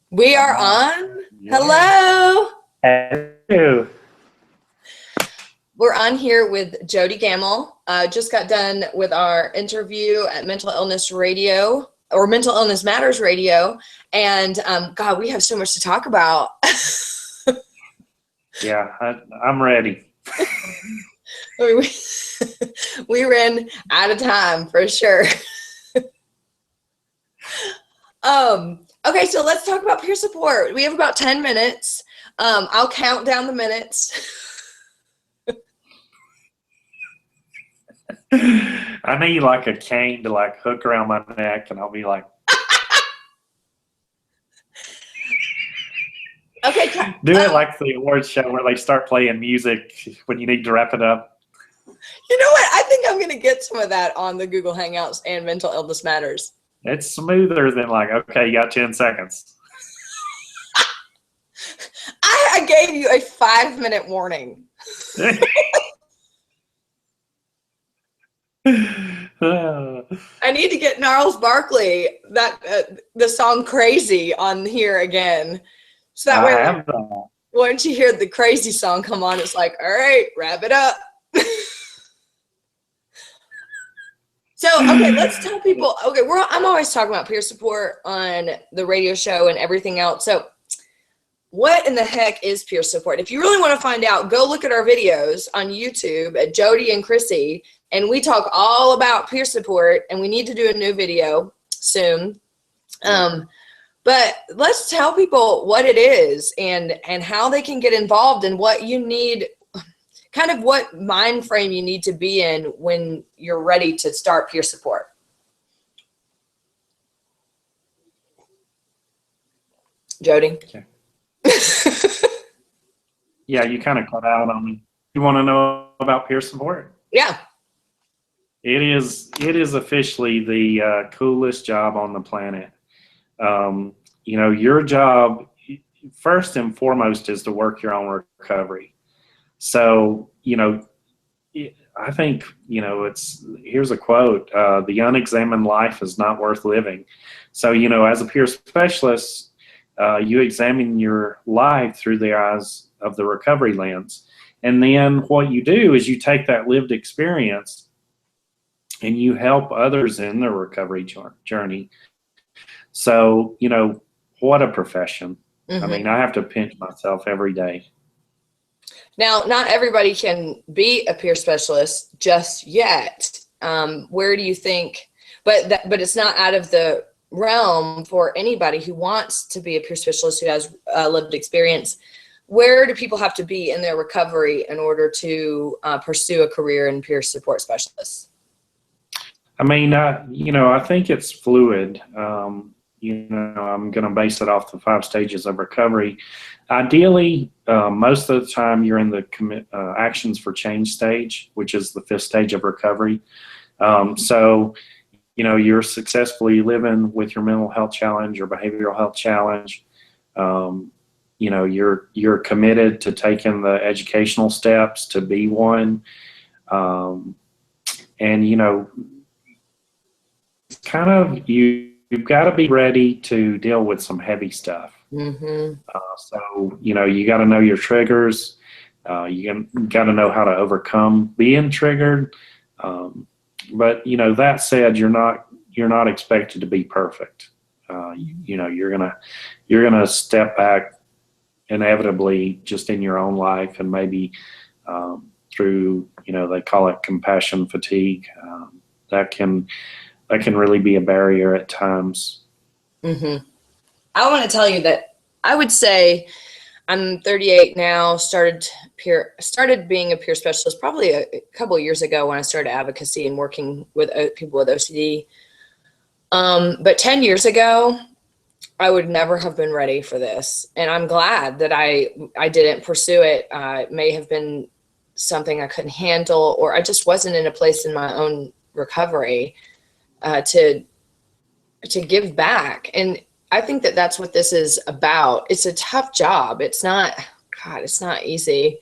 We are on. Yeah. Hello. Hello. We're on here with Jody Gamel. Just got done with our interview at Mental Illness Radio, or Mental Illness Matters Radio. And God, we have so much to talk about. Yeah, I'm ready. We ran out of time for sure. Okay, so let's talk about peer support. We have about 10 minutes. I'll count down the minutes. I need like a cane to like hook around my neck, and I'll be like, Okay. Do it like the awards show where they start playing music when you need to wrap it up. You know what? I think I'm going to get some of that on the Google Hangouts and Mental Illness Matters. It's smoother than like, okay, you got 10 seconds. I gave you a 5-minute warning. I need to get Gnarls Barkley, that the song Crazy, on here again. So that way, once you hear the Crazy song come on, it's like, all right, wrap it up. So, okay, let's tell people, okay, I'm always talking about peer support on the radio show and everything else. So what in the heck is peer support? If you really want to find out, go look at our videos on YouTube at Jody and Chrissie, and we talk all about peer support, and we need to do a new video soon. But let's tell people what it is and how they can get involved and what you need, kind of what mind frame you need to be in when you're ready to start peer support. Jody? Okay. Yeah, you kind of cut out on me. You want to know about peer support? Yeah. It is officially the coolest job on the planet. Your job, first and foremost, is to work your own recovery. So, I think, here's a quote, the unexamined life is not worth living. So, as a peer specialist, you examine your life through the eyes of the recovery lens. And then what you do is you take that lived experience and you help others in their recovery journey. So, what a profession. Mm-hmm. I mean, I have to pinch myself every day. Now, not everybody can be a peer specialist just yet. Where do you think, but it's not out of the realm for anybody who wants to be a peer specialist who has lived experience. Where do people have to be in their recovery in order to pursue a career in peer support specialists? I mean, I think it's fluid. I'm going to base it off the 5 stages of recovery. Ideally, most of the time you're in the actions for change stage, which is the 5th stage of recovery. So, you're successfully living with your mental health challenge or behavioral health challenge. You're committed to taking the educational steps to be one. Kind of you've got to be ready to deal with some heavy stuff. Mm-hmm. So, you got to know your triggers. You got to know how to overcome being triggered. But, that said, you're not expected to be perfect. You're gonna step back inevitably just in your own life, and maybe through, they call it compassion fatigue. That can really be a barrier at times. Mm-hmm. I want to tell you that I would say I'm 38 now, started being a peer specialist probably a couple of years ago when I started advocacy and working with people with OCD. But 10 years ago, I would never have been ready for this. And I'm glad that I didn't pursue it. It may have been something I couldn't handle, or I just wasn't in a place in my own recovery to give back. And I think that that's what this is about. It's a tough job. It's not easy.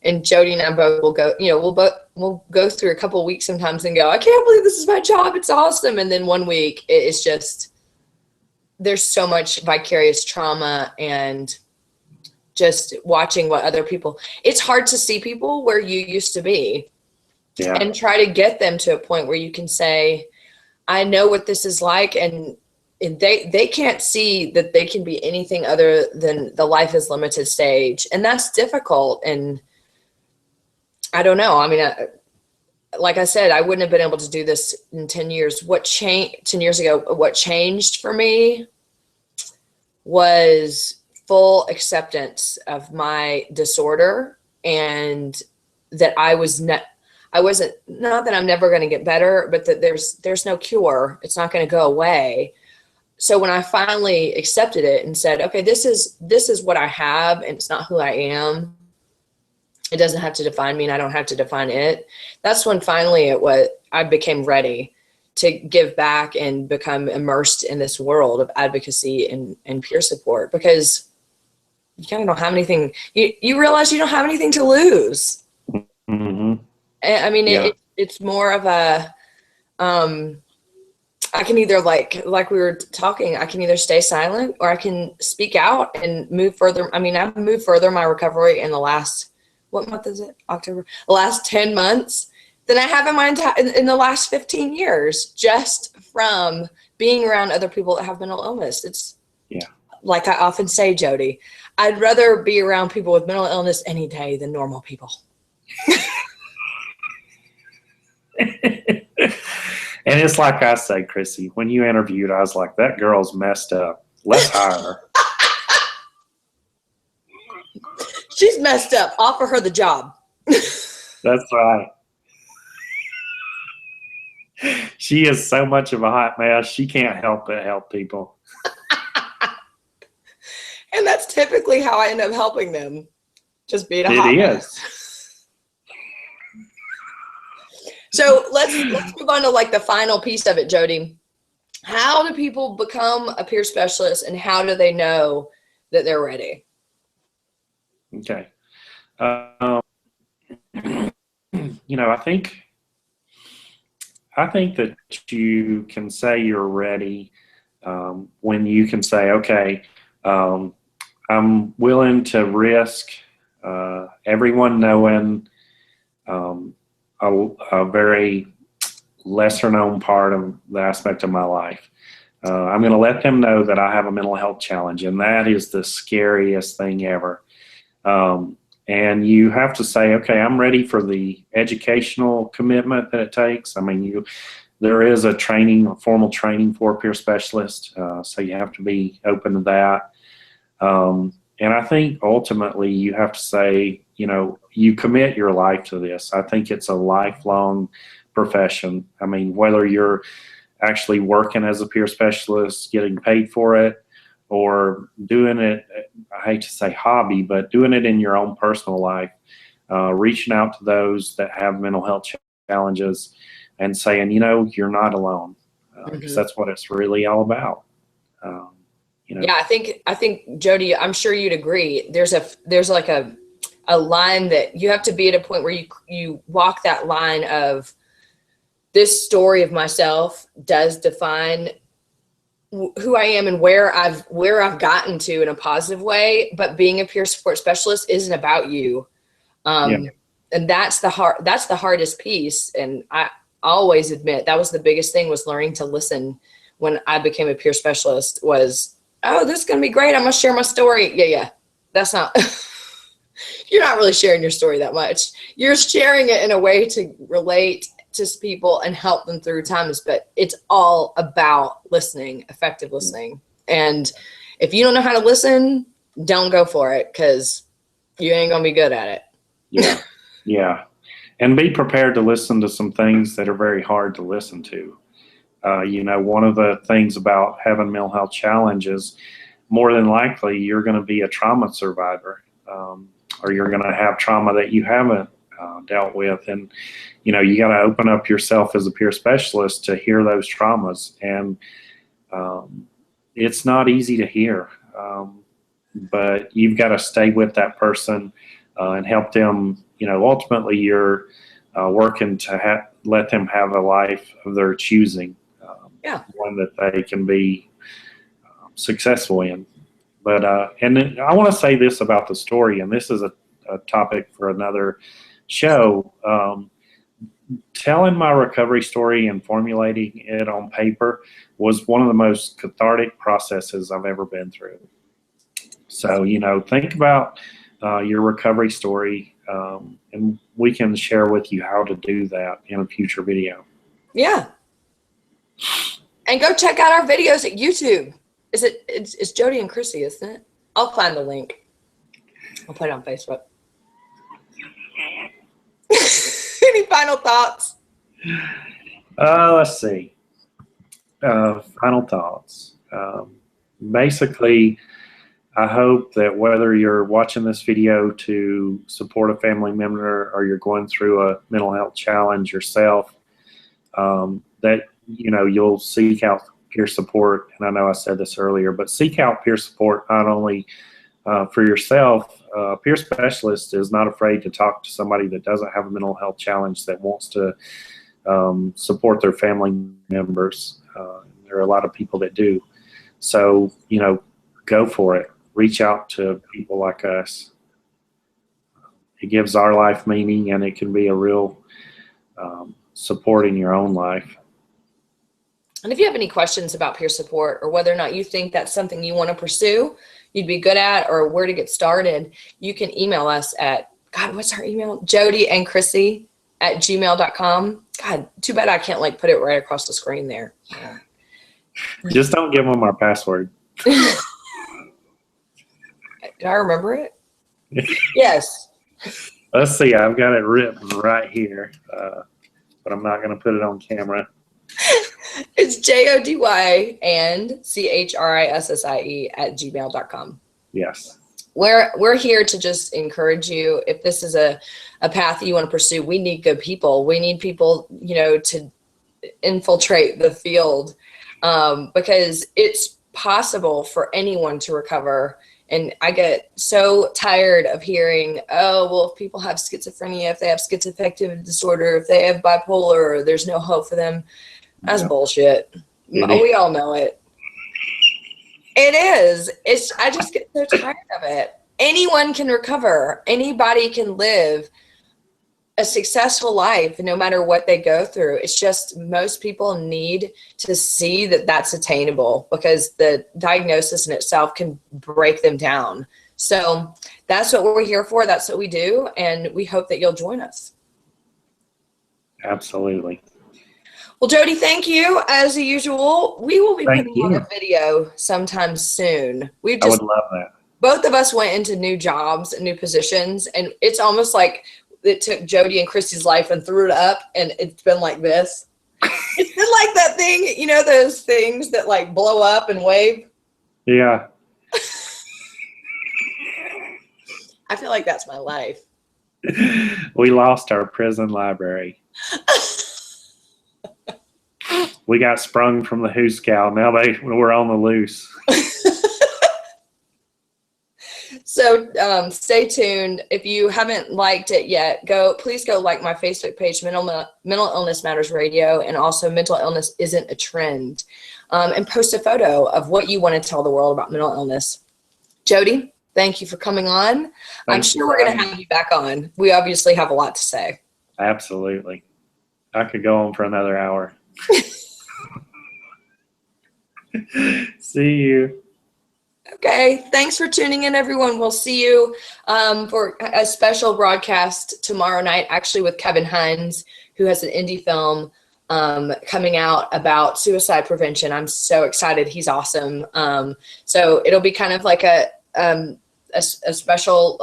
And Jody and I both will go, we'll go through a couple of weeks sometimes and go, I can't believe this is my job. It's awesome. And then one week it's just there's so much vicarious trauma and just watching what other people, it's hard to see people where you used to be and try to get them to a point where you can say, I know what this is like. And they can't see that they can be anything other than the life is limited stage. And that's difficult. And I don't know. I mean, like I said, I wouldn't have been able to do this in 10 years. 10 years ago, what changed for me was full acceptance of my disorder, and that I wasn't, not that I'm never going to get better, but that there's no cure. It's not going to go away. So when I finally accepted it and said, okay, this is what I have, and it's not who I am. It doesn't have to define me, and I don't have to define it. That's when finally I became ready to give back and become immersed in this world of advocacy and peer support, because you kind of don't have anything. You realize you don't have anything to lose. Mm-hmm. I mean, it's more of a, I can either like we were talking, I can either stay silent or I can speak out and move further. I mean, I've moved further in my recovery in the last, what month is it? October. The last 10 months than I have in the last 15 years, just from being around other people that have mental illness. It's like I often say, Jody, I'd rather be around people with mental illness any day than normal people. And it's like I say, Chrissy, when you interviewed, I was like, that girl's messed up. Let's hire her. She's messed up. Offer her the job. That's right. She is so much of a hot mess. She can't help but help people. And that's typically how I end up helping them. Just being a hot mess. So let's move on to like the final piece of it, Jody. How do people become a peer specialist, and how do they know that they're ready? Okay. You know, I think that you can say you're ready when you can say, okay, I'm willing to risk everyone knowing a very lesser known part of the aspect of my life. I'm going to let them know that I have a mental health challenge, and that is the scariest thing ever. And you have to say, okay, I'm ready for the educational commitment that it takes. I mean, there is a formal training for a peer specialist, so you have to be open to that. And I think ultimately you have to say, you know, you commit your life to this. I think it's a lifelong profession. I mean, whether you're actually working as a peer specialist, getting paid for it, or doing it, I hate to say hobby, but doing it in your own personal life, reaching out to those that have mental health challenges and saying, you know, you're not alone, because that's what it's really all about. You know. Yeah, I think Jody, I'm sure you'd agree. There's like a line that you have to be at a point where you walk that line of, this story of myself does define who I am and where I've gotten to in a positive way, but being a peer support specialist isn't about you. And that's the hardest piece. And I always admit that was the biggest thing, was learning to listen when I became a peer specialist. Was, oh, this is going to be great. I'm going to share my story. Yeah. That's not, you're not really sharing your story that much. You're sharing it in a way to relate to people and help them through times, but it's all about listening, effective listening. And if you don't know how to listen, don't go for it, because you ain't going to be good at it. Yeah. And be prepared to listen to some things that are very hard to listen to. You know, one of the things about having mental health challenges, more than likely, you're going to be a trauma survivor, or you're going to have trauma that you haven't dealt with. And, you know, you got to open up yourself as a peer specialist to hear those traumas. And it's not easy to hear, but you've got to stay with that person and help them. You know, ultimately you're working to let them have a life of their choosing. One that they can be successful in. But and then I want to say this about the story, and this is a topic for another show. Telling my recovery story and formulating it on paper was one of the most cathartic processes I've ever been through. So, think about your recovery story, and we can share with you how to do that in a future video. Yeah. And go check out our videos at YouTube. It's Jody and Chrissie, isn't it? I'll find the link. I'll put it on Facebook. Any final thoughts? Let's see. Final thoughts. Basically, I hope that whether you're watching this video to support a family member or you're going through a mental health challenge yourself, that you'll seek out peer support. And I know I said this earlier, but seek out peer support not only for yourself. A peer specialist is not afraid to talk to somebody that doesn't have a mental health challenge that wants to support their family members. There are a lot of people that do. So, go for it. Reach out to people like us. It gives our life meaning, and it can be a real support in your own life. And if you have any questions about peer support or whether or not you think that's something you want to pursue, you'd be good at, or where to get started, you can email us at, God, what's our email? jodyandchrissie@gmail.com. God, too bad I can't put it right across the screen there. Yeah. Just don't give them our password. Do I remember it? Yes. Let's see. I've got it written right here, but I'm not going to put it on camera. It's JODYandCHRISSIE@gmail.com. Yes. We're here to just encourage you. If this is a path you want to pursue, we need good people. We need people, to infiltrate the field, because it's possible for anyone to recover. And I get so tired of hearing, oh, well, if people have schizophrenia, if they have schizoaffective disorder, if they have bipolar, there's no hope for them. That's bullshit. We all know it. It is. I just get so tired of it. Anyone can recover. Anybody can live a successful life no matter what they go through. It's just most people need to see that that's attainable, because the diagnosis in itself can break them down. So that's what we're here for. That's what we do. And we hope that you'll join us. Absolutely. Well, Jody, thank you. As usual, we will be putting on a video sometime soon. I would love that. Both of us went into new jobs and new positions, and it's almost like it took Jody and Christie's life and threw it up, and it's been like this. It's been like that thing, those things that blow up and wave. Yeah. I feel like that's my life. We lost our prison library. We got sprung from the Hooskow. Now we're on the loose. So stay tuned. If you haven't liked it yet, please go like my Facebook page, Mental Illness Matters Radio, and also Mental Illness Isn't a Trend, and post a photo of what you want to tell the world about mental illness. Jody, thank you for coming on. I'm sure we're going to have you back on. We obviously have a lot to say. Absolutely. I could go on for another hour. See you. Okay, thanks for tuning in, everyone. We'll see you for a special broadcast tomorrow night, actually with Kevin Hines, who has an indie film coming out about suicide prevention. I'm so excited. He's awesome. So it'll be kind of like a special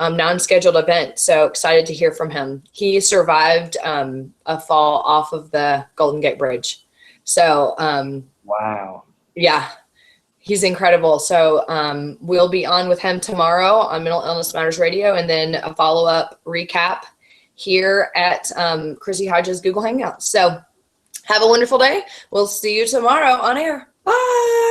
non-scheduled event. So excited to hear from him. He survived a fall off of the Golden Gate Bridge. So wow. Yeah. He's incredible. So we'll be on with him tomorrow on Mental Illness Matters Radio, and then a follow-up recap here at Chrissie Hodges Google Hangouts. So have a wonderful day. We'll see you tomorrow on air. Bye.